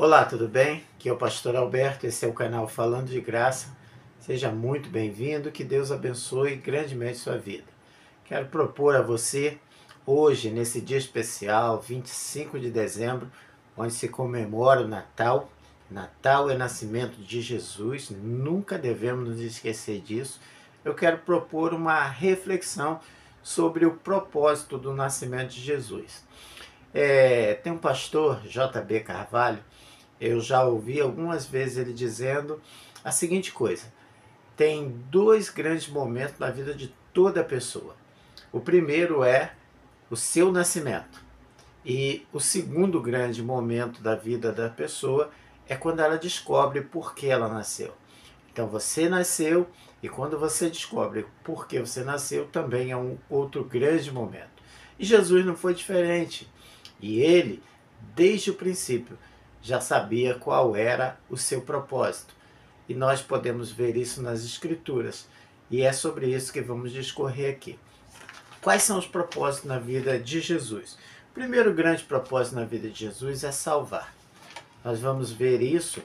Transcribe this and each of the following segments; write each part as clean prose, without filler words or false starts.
Olá, tudo bem? Aqui é o pastor Alberto, esse é o canal Falando de Graça. Seja muito bem-vindo, que Deus abençoe grandemente sua vida. Quero propor a você, hoje, nesse dia especial, 25 de dezembro, onde se comemora o Natal. Natal é nascimento de Jesus, nunca devemos nos esquecer disso. Eu quero propor uma reflexão sobre o propósito do nascimento de Jesus. Tem um pastor, J.B. Carvalho. Eu já ouvi algumas vezes ele dizendo a seguinte coisa: tem dois grandes momentos na vida de toda pessoa. O primeiro é o seu nascimento, e o segundo grande momento da vida da pessoa é quando ela descobre por que ela nasceu. Então você nasceu, e quando você descobre por que você nasceu, também é um outro grande momento. E Jesus não foi diferente. E ele, desde o princípio, já sabia qual era o seu propósito. E nós podemos ver isso nas Escrituras. E é sobre isso que vamos discorrer aqui. Quais são os propósitos na vida de Jesus? O primeiro grande propósito na vida de Jesus é salvar. Nós vamos ver isso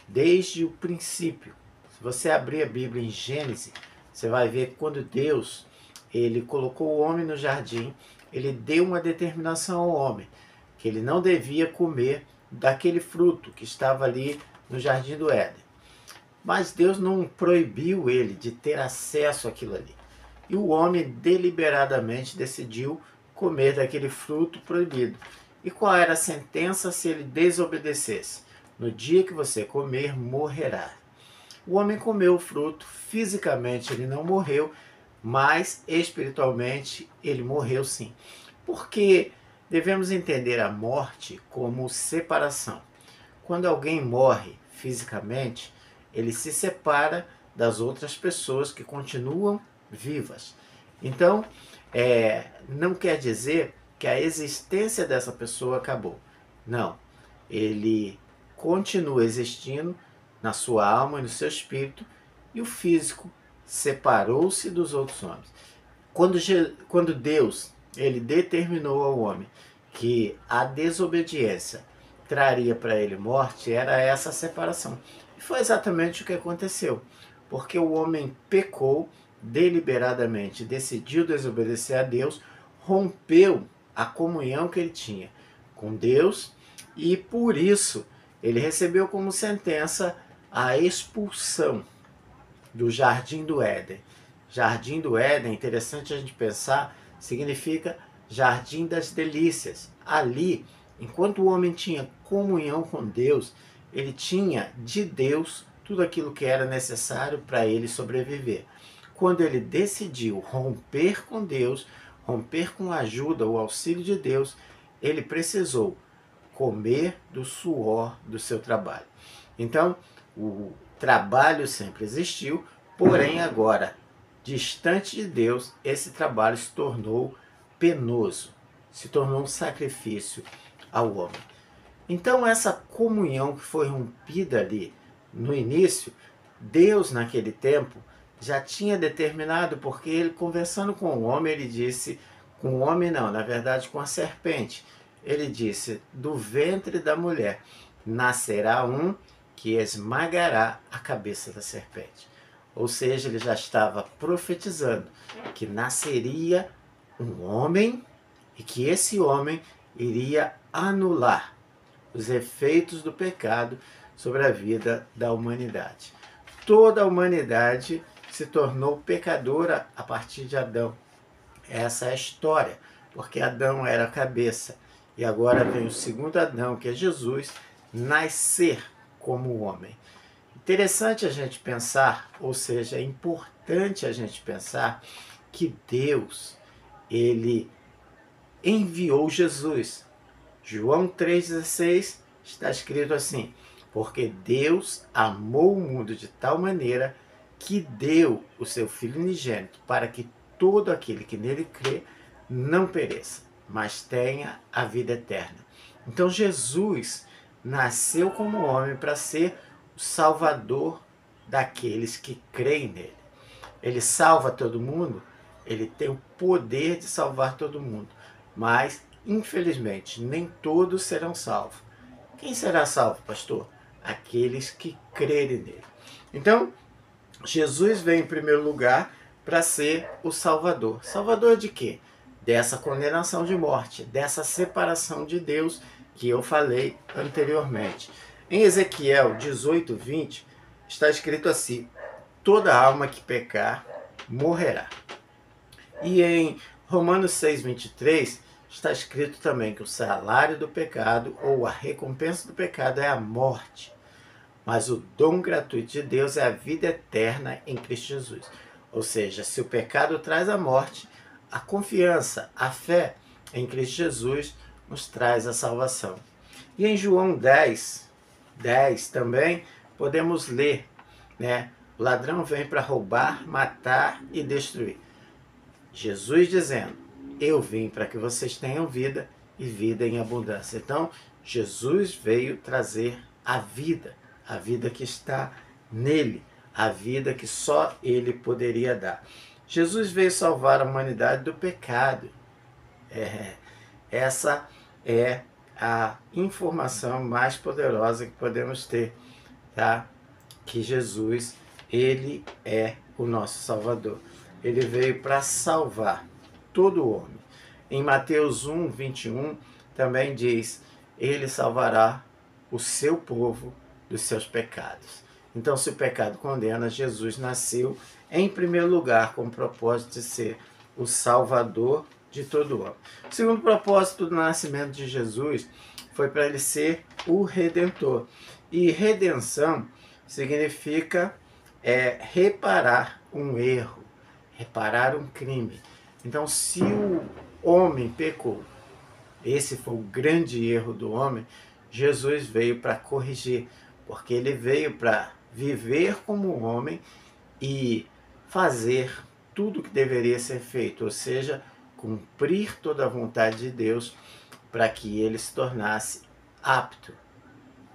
desde o princípio. Se você abrir a Bíblia em Gênesis, você vai ver que quando Deus ele colocou o homem no jardim, ele deu uma determinação ao homem, que ele não devia comer daquele fruto que estava ali no jardim do Éden. Mas Deus não proibiu ele de ter acesso àquilo ali. E o homem deliberadamente decidiu comer daquele fruto proibido. E qual era a sentença se ele desobedecesse? No dia que você comer, morrerá. O homem comeu o fruto, fisicamente ele não morreu, mas espiritualmente ele morreu sim. Porque devemos entender a morte como separação. Quando alguém morre fisicamente, ele se separa das outras pessoas que continuam vivas. Então, não quer dizer que a existência dessa pessoa acabou. Não, ele continua existindo na sua alma e no seu espírito, e o físico separou-se dos outros homens. Quando Deus ele determinou ao homem que a desobediência traria para ele morte, era essa separação. E foi exatamente o que aconteceu, porque o homem pecou deliberadamente, decidiu desobedecer a Deus, rompeu a comunhão que ele tinha com Deus, e por isso ele recebeu como sentença a expulsão do Jardim do Éden. Jardim do Éden, interessante a gente pensar, significa Jardim das Delícias. Ali, enquanto o homem tinha comunhão com Deus, ele tinha de Deus tudo aquilo que era necessário para ele sobreviver. Quando ele decidiu romper com Deus, romper com a ajuda, o auxílio de Deus, ele precisou comer do suor do seu trabalho. Então, o trabalho sempre existiu, porém agora, distante de Deus, esse trabalho se tornou penoso, se tornou um sacrifício ao homem. Então essa comunhão que foi rompida ali no início, Deus naquele tempo já tinha determinado, porque ele conversando com o homem, ele disse, com o homem não, na verdade com a serpente, ele disse, do ventre da mulher nascerá um que esmagará a cabeça da serpente. Ou seja, ele já estava profetizando que nasceria um homem e que esse homem iria anular os efeitos do pecado sobre a vida da humanidade. Toda a humanidade se tornou pecadora a partir de Adão. Essa é a história, porque Adão era a cabeça e agora vem o segundo Adão, que é Jesus, nascer como homem. Interessante a gente pensar, ou seja, é importante a gente pensar que Deus, ele enviou Jesus. João 3,16 está escrito assim: porque Deus amou o mundo de tal maneira que deu o seu Filho unigênito para que todo aquele que nele crê não pereça, mas tenha a vida eterna. Então Jesus nasceu como homem para ser o salvador daqueles que creem nele. Ele salva todo mundo, ele tem o poder de salvar todo mundo, mas infelizmente nem todos serão salvos. Quem será salvo, pastor? Aqueles que crerem nele. Então, Jesus vem em primeiro lugar para ser o Salvador. Salvador de quê? Dessa condenação de morte, dessa separação de Deus que eu falei anteriormente. Em Ezequiel 18:20 está escrito assim: toda alma que pecar morrerá. E em Romanos 6:23 está escrito também que o salário do pecado ou a recompensa do pecado é a morte. Mas o dom gratuito de Deus é a vida eterna em Cristo Jesus. Ou seja, se o pecado traz a morte, a confiança, a fé em Cristo Jesus nos traz a salvação. E em João 10 também podemos ler, né? O ladrão vem para roubar, matar e destruir. Jesus dizendo: eu vim para que vocês tenham vida e vida em abundância. Então, Jesus veio trazer a vida que está nele, a vida que só ele poderia dar. Jesus veio salvar a humanidade do pecado. Essa é a informação mais poderosa que podemos ter, tá? Que Jesus, ele é o nosso Salvador. Ele veio para salvar todo homem. Em Mateus 1:21 também diz: ele salvará o seu povo dos seus pecados. Então, se o pecado condena, Jesus nasceu em primeiro lugar com o propósito de ser o Salvador de todo homem. O segundo propósito do nascimento de Jesus foi para ele ser o Redentor. E redenção significa reparar um erro, reparar um crime. Então, se o homem pecou, esse foi o grande erro do homem, Jesus veio para corrigir, porque ele veio para viver como homem e fazer tudo o que deveria ser feito, ou seja, cumprir toda a vontade de Deus para que ele se tornasse apto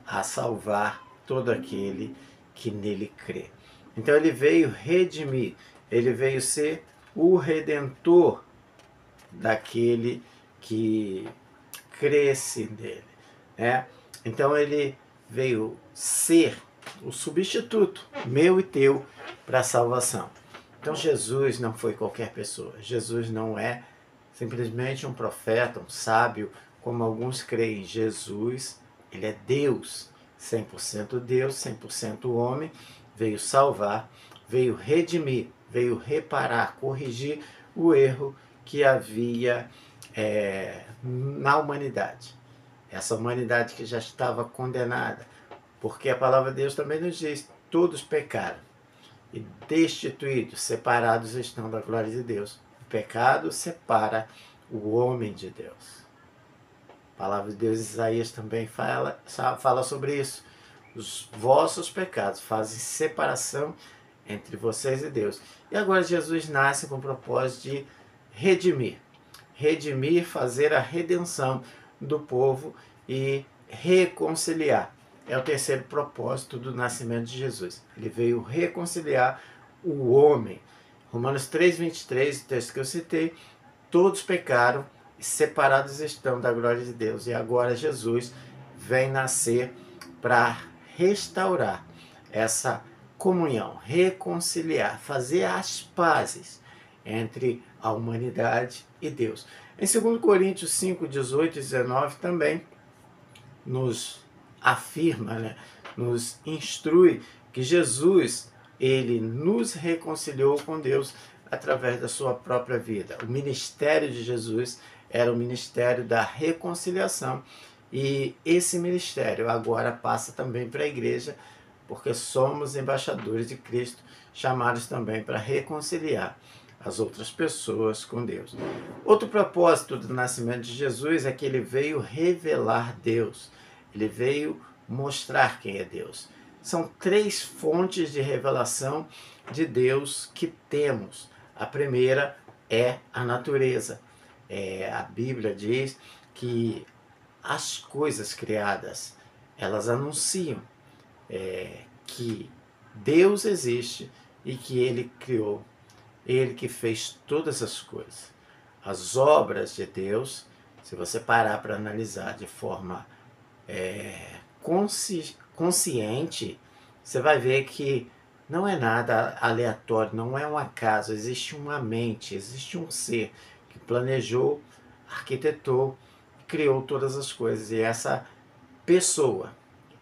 a salvar todo aquele que nele crê. Então ele veio redimir, ele veio ser o redentor daquele que cresce nele, né? Então ele veio ser o substituto meu e teu para a salvação. Então Jesus não foi qualquer pessoa. Jesus não é simplesmente um profeta, um sábio, como alguns creem. Jesus, ele é Deus, 100% Deus, 100% homem, veio salvar, veio redimir, veio reparar, corrigir o erro que havia na humanidade. Essa humanidade que já estava condenada, porque a palavra de Deus também nos diz: todos pecaram e destituídos, separados estão da glória de Deus. O pecado separa o homem de Deus. A palavra de Deus, Isaías também fala sobre isso. Os vossos pecados fazem separação entre vocês e Deus. E agora Jesus nasce com o propósito de redimir. Redimir, fazer a redenção do povo e reconciliar. É o terceiro propósito do nascimento de Jesus. Ele veio reconciliar o homem. Romanos 3:23, o texto que eu citei: todos pecaram e separados estão da glória de Deus. E agora Jesus vem nascer para restaurar essa comunhão, reconciliar, fazer as pazes entre a humanidade e Deus. Em 2 Coríntios 5:18 e 19 também nos afirma, né, nos instrui que Jesus, ele nos reconciliou com Deus através da sua própria vida. O ministério de Jesus era o ministério da reconciliação, e esse ministério agora passa também para a igreja, porque somos embaixadores de Cristo, chamados também para reconciliar as outras pessoas com Deus. Outro propósito do nascimento de Jesus é que ele veio revelar Deus. Ele veio mostrar quem é Deus. São 3 fontes de revelação de Deus que temos. A primeira é a natureza. A Bíblia diz que as coisas criadas, elas anunciam que Deus existe e que ele criou. Ele que fez todas as coisas. As obras de Deus, se você parar para analisar de forma consciente, você vai ver que não é nada aleatório, não é um acaso, existe uma mente, existe um ser que planejou, arquitetou, criou todas as coisas. E essa pessoa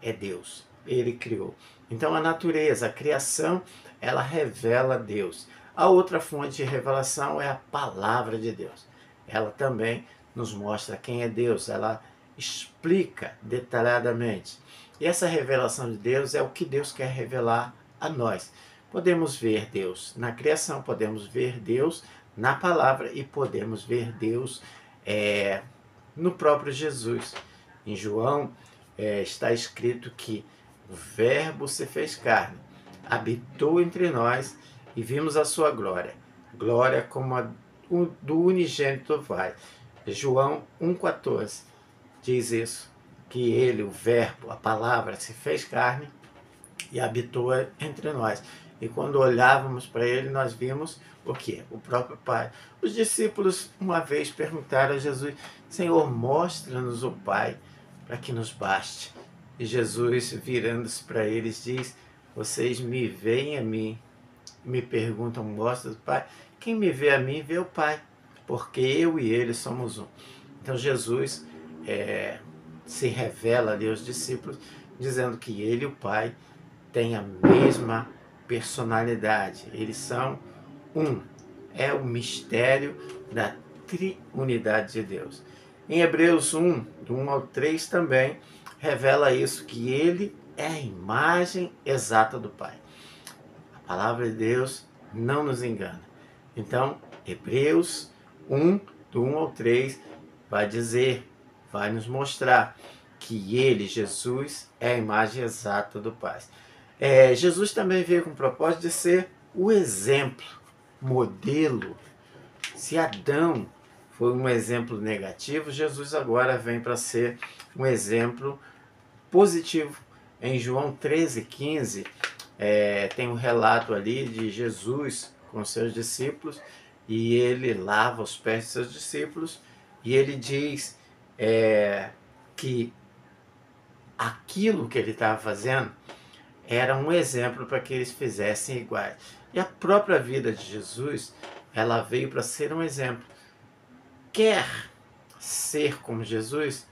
é Deus, Ele criou. Então a natureza, a criação, ela revela Deus. A outra fonte de revelação é a palavra de Deus. Ela também nos mostra quem é Deus, ela explica detalhadamente. E essa revelação de Deus é o que Deus quer revelar a nós. Podemos ver Deus na criação, podemos ver Deus na palavra e podemos ver Deus no próprio Jesus. Em João está escrito que o Verbo se fez carne, habitou entre nós e vimos a sua glória. Glória como a do unigênito Pai. João 1,14 diz isso, que ele, o Verbo, a palavra, se fez carne e habitou entre nós. E quando olhávamos para ele, nós vimos o quê? O próprio Pai. Os discípulos uma vez perguntaram a Jesus: Senhor, mostra-nos o Pai, para que nos baste. E Jesus, virando-se para eles, diz: vocês me veem a mim, me perguntam, mostra o Pai. Quem me vê a mim, vê o Pai, porque eu e ele somos um. Então Jesus se revela ali aos discípulos, dizendo que ele e o Pai têm a mesma personalidade. Eles são um. É o mistério da triunidade de Deus. Em Hebreus 1, do 1 ao 3 também, revela isso, que ele é a imagem exata do Pai. A palavra de Deus não nos engana. Então, Hebreus 1, do 1 ao 3, vai dizer, vai nos mostrar que ele, Jesus, é a imagem exata do Pai. Jesus também veio com o propósito de ser o exemplo, modelo. Se Adão foi um exemplo negativo, Jesus agora vem para ser um exemplo positivo. Em João 13,15, tem um relato ali de Jesus com seus discípulos, e ele lava os pés de seus discípulos, e ele diz que aquilo que ele estava fazendo era um exemplo para que eles fizessem iguais. E a própria vida de Jesus, ela veio para ser um exemplo. Quer ser como Jesus?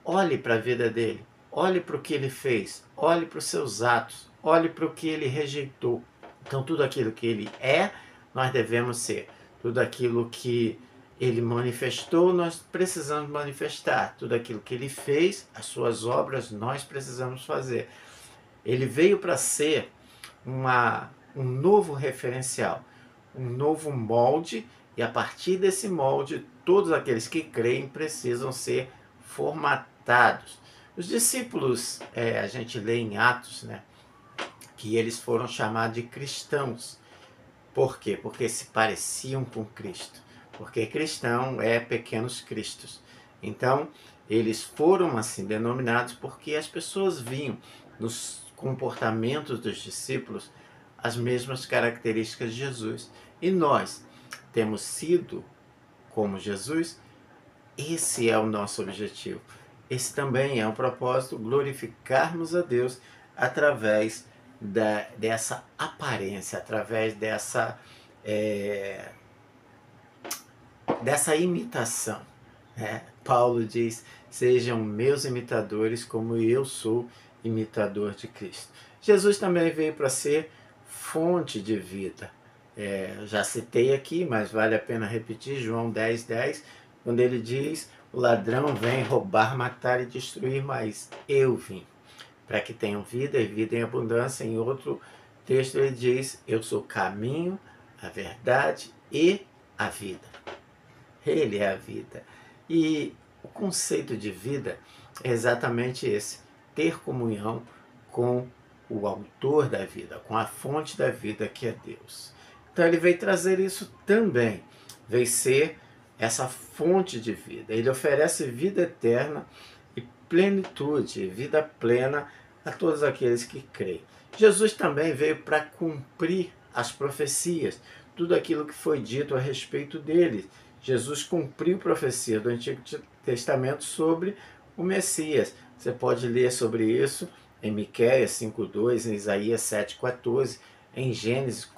Olhe para a vida dele, olhe para o que ele fez, olhe para os seus atos, olhe para o que ele rejeitou. Então tudo aquilo que ele é, nós devemos ser. Tudo aquilo que ele manifestou, nós precisamos manifestar. Tudo aquilo que ele fez, as suas obras, nós precisamos fazer. Ele veio para ser um novo referencial, um novo molde, e a partir desse molde, todos aqueles que creem precisam ser formatados. Os discípulos, a gente lê em Atos, né, que eles foram chamados de cristãos. Por quê? Porque se pareciam com Cristo. Porque cristão é pequenos cristos. Então, eles foram assim denominados porque as pessoas viam nos comportamentos dos discípulos as mesmas características de Jesus. E nós temos sido como Jesus. Esse é o nosso objetivo. Esse também é um propósito, glorificarmos a Deus através dessa aparência, através dessa imitação. Paulo diz: sejam meus imitadores como eu sou imitador de Cristo. Jesus também veio para ser fonte de vida. Já citei aqui, mas vale a pena repetir, João 10,10, quando ele diz: o ladrão vem roubar, matar e destruir, mas eu vim para que tenham vida e vida em abundância. Em outro texto ele diz: eu sou o caminho, a verdade e a vida. Ele é a vida. E o conceito de vida é exatamente esse: ter comunhão com o autor da vida, com a fonte da vida, que é Deus. Então ele veio trazer isso também, veio ser essa fonte de vida. Ele oferece vida eterna e plenitude, vida plena a todos aqueles que creem. Jesus também veio para cumprir as profecias, tudo aquilo que foi dito a respeito dele. Jesus cumpriu profecia do Antigo Testamento sobre o Messias. Você pode ler sobre isso em Miqueias 5:2, em Isaías 7:14, em Gênesis,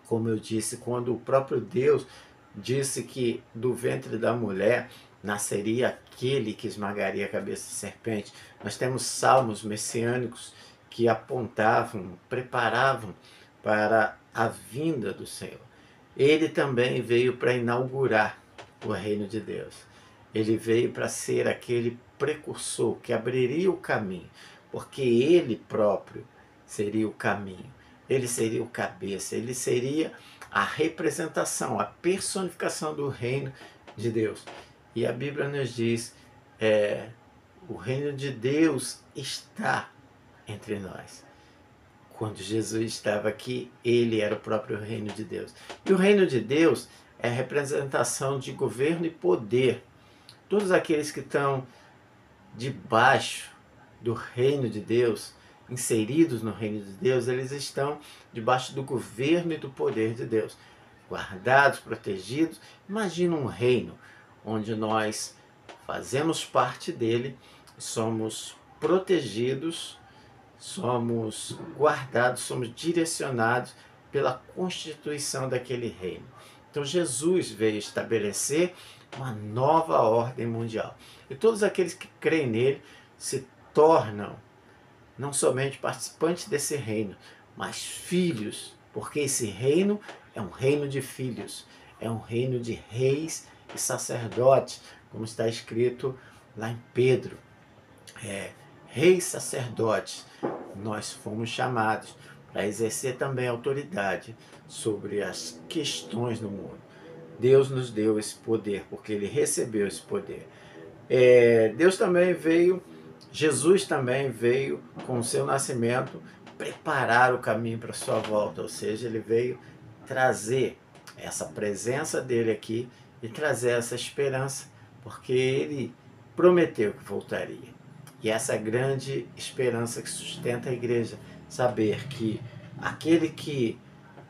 como eu disse, quando o próprio Deus disse que do ventre da mulher nasceria aquele que esmagaria a cabeça da serpente. Nós temos salmos messiânicos que apontavam, preparavam para a vinda do Senhor. Ele também veio para inaugurar o reino de Deus. Ele veio para ser aquele precursor que abriria o caminho, porque ele próprio seria o caminho, ele seria o cabeça, ele seria a representação, a personificação do reino de Deus. E a Bíblia nos diz, o reino de Deus está entre nós. Quando Jesus estava aqui, ele era o próprio reino de Deus. E o reino de Deus é a representação de governo e poder. Todos aqueles que estão debaixo do reino de Deus, inseridos no reino de Deus, eles estão debaixo do governo e do poder de Deus. Guardados, protegidos. Imagina um reino onde nós fazemos parte dele, somos protegidos, somos guardados, somos direcionados pela constituição daquele reino. Então Jesus veio estabelecer uma nova ordem mundial. E todos aqueles que creem nele se tornam não somente participantes desse reino, mas filhos, porque esse reino é um reino de filhos, é um reino de reis e sacerdotes, como está escrito lá em Pedro. Reis sacerdotes, nós fomos chamados para exercer também autoridade sobre as questões do mundo. Deus nos deu esse poder, porque ele recebeu esse poder. Jesus também veio com o seu nascimento preparar o caminho para a sua volta, ou seja, ele veio trazer essa presença dele aqui e trazer essa esperança, porque ele prometeu que voltaria. E essa é a grande esperança que sustenta a igreja, saber que aquele que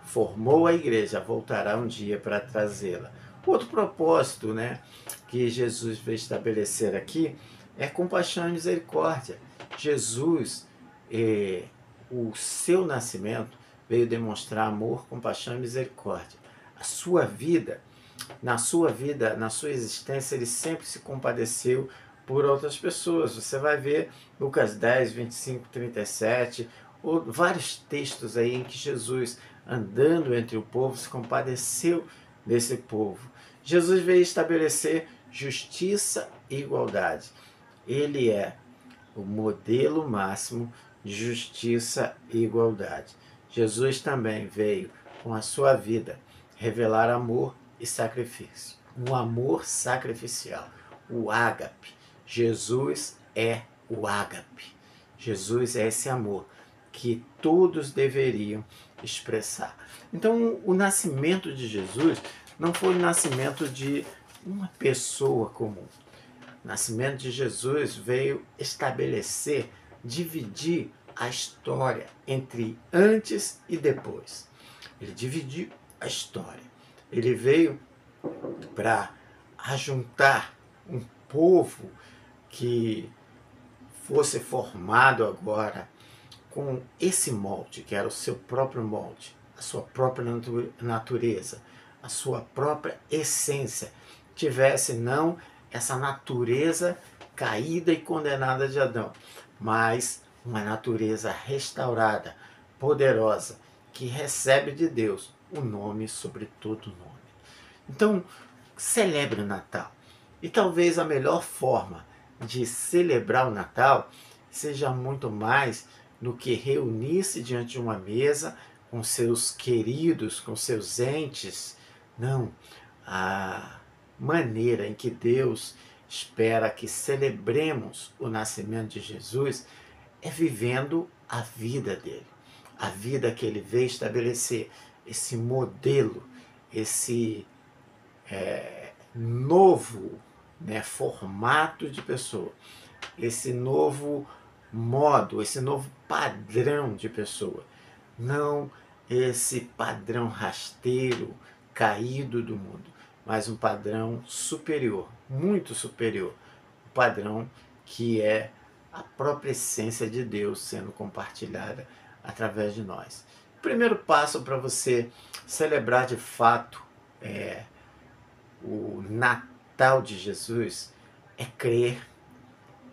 formou a igreja voltará um dia para trazê-la. Outro propósito, que Jesus veio estabelecer aqui é compaixão e misericórdia. Jesus, o seu nascimento, veio demonstrar amor, compaixão e misericórdia. Na sua vida, na sua existência, ele sempre se compadeceu por outras pessoas. Você vai ver Lucas 10, 25, 37, ou vários textos aí em que Jesus, andando entre o povo, se compadeceu desse povo. Jesus veio estabelecer justiça e igualdade. Ele é o modelo máximo de justiça e igualdade. Jesus também veio, com a sua vida, revelar amor e sacrifício. Um amor sacrificial, o ágape. Jesus é o ágape. Jesus é esse amor que todos deveriam expressar. Então, o nascimento de Jesus não foi o nascimento de uma pessoa comum. O nascimento de Jesus veio estabelecer, dividir a história entre antes e depois. Ele dividiu a história. Ele veio para ajuntar um povo que fosse formado agora com esse molde, que era o seu próprio molde, a sua própria natureza, a sua própria essência, tivesse não essa natureza caída e condenada de Adão, mas uma natureza restaurada, poderosa, que recebe de Deus o nome sobre todo nome. Então, celebre o Natal. E talvez a melhor forma de celebrar o Natal seja muito mais do que reunir-se diante de uma mesa com seus queridos, com seus entes. Não, a maneira em que Deus espera que celebremos o nascimento de Jesus é vivendo a vida dele, a vida que ele veio estabelecer, esse modelo, esse novo formato de pessoa, esse novo modo, esse novo padrão de pessoa, não esse padrão rasteiro, caído do mundo, mas um padrão superior, muito superior, o padrão que é a própria essência de Deus sendo compartilhada através de nós. O primeiro passo para você celebrar de fato o Natal de Jesus é crer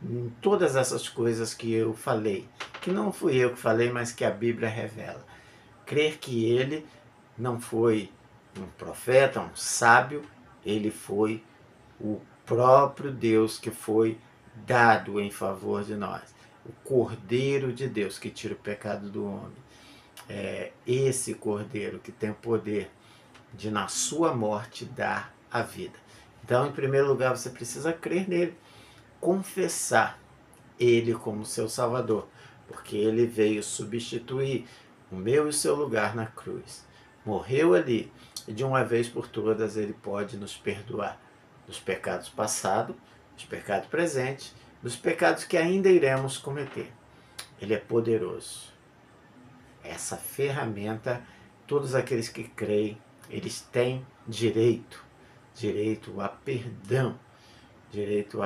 em todas essas coisas que eu falei, que não fui eu que falei, mas que a Bíblia revela. Crer que ele não foi um profeta, um sábio, ele foi o próprio Deus que foi dado em favor de nós. O Cordeiro de Deus que tira o pecado do homem. É esse Cordeiro que tem o poder de, na sua morte, dar a vida. Então, em primeiro lugar, você precisa crer nele, confessar ele como seu Salvador, porque ele veio substituir o meu e o seu lugar na cruz. Morreu ali, e de uma vez por todas ele pode nos perdoar dos pecados passados, dos pecados presentes, dos pecados que ainda iremos cometer. Ele é poderoso. Essa ferramenta, todos aqueles que creem, eles têm direito a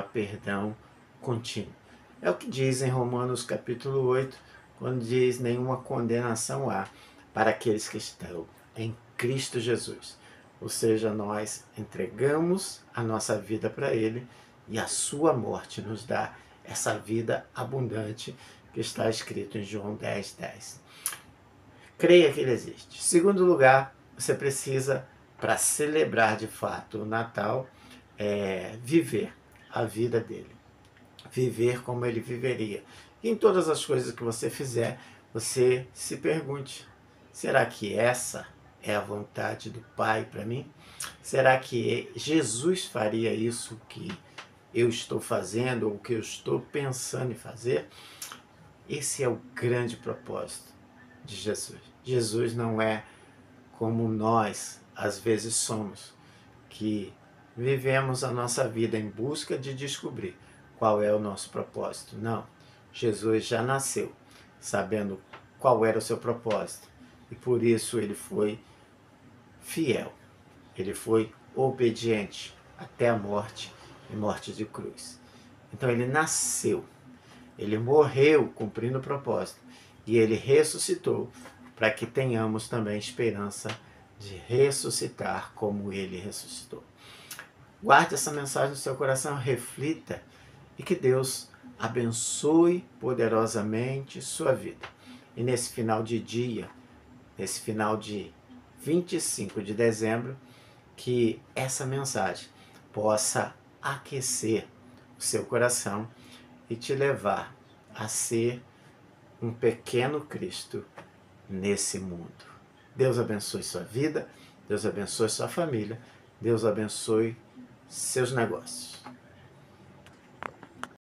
perdão contínuo. É o que diz em Romanos capítulo 8, quando diz: nenhuma condenação há para aqueles que estão em Cristo Jesus. Ou seja, nós entregamos a nossa vida para Ele e a sua morte nos dá essa vida abundante que está escrito em João 10:10. Creia que Ele existe. Segundo lugar, você precisa, para celebrar de fato o Natal, viver a vida dele. Viver como ele viveria. E em todas as coisas que você fizer, você se pergunte: será que essa é a vontade do Pai para mim? Será que Jesus faria isso que eu estou fazendo ou que eu estou pensando em fazer? Esse é o grande propósito de Jesus. Jesus não é como nós às vezes somos, que vivemos a nossa vida em busca de descobrir qual é o nosso propósito. Não. Jesus já nasceu sabendo qual era o seu propósito. E por isso ele foi fiel. Ele foi obediente até a morte e morte de cruz. Então ele nasceu. Ele morreu cumprindo o propósito. E ele ressuscitou para que tenhamos também esperança de ressuscitar como ele ressuscitou. Guarde essa mensagem no seu coração, reflita e que Deus abençoe poderosamente sua vida. E nesse final de dia, nesse final de 25 de dezembro, que essa mensagem possa aquecer o seu coração e te levar a ser um pequeno Cristo nesse mundo. Deus abençoe sua vida, Deus abençoe sua família, Deus abençoe seus negócios.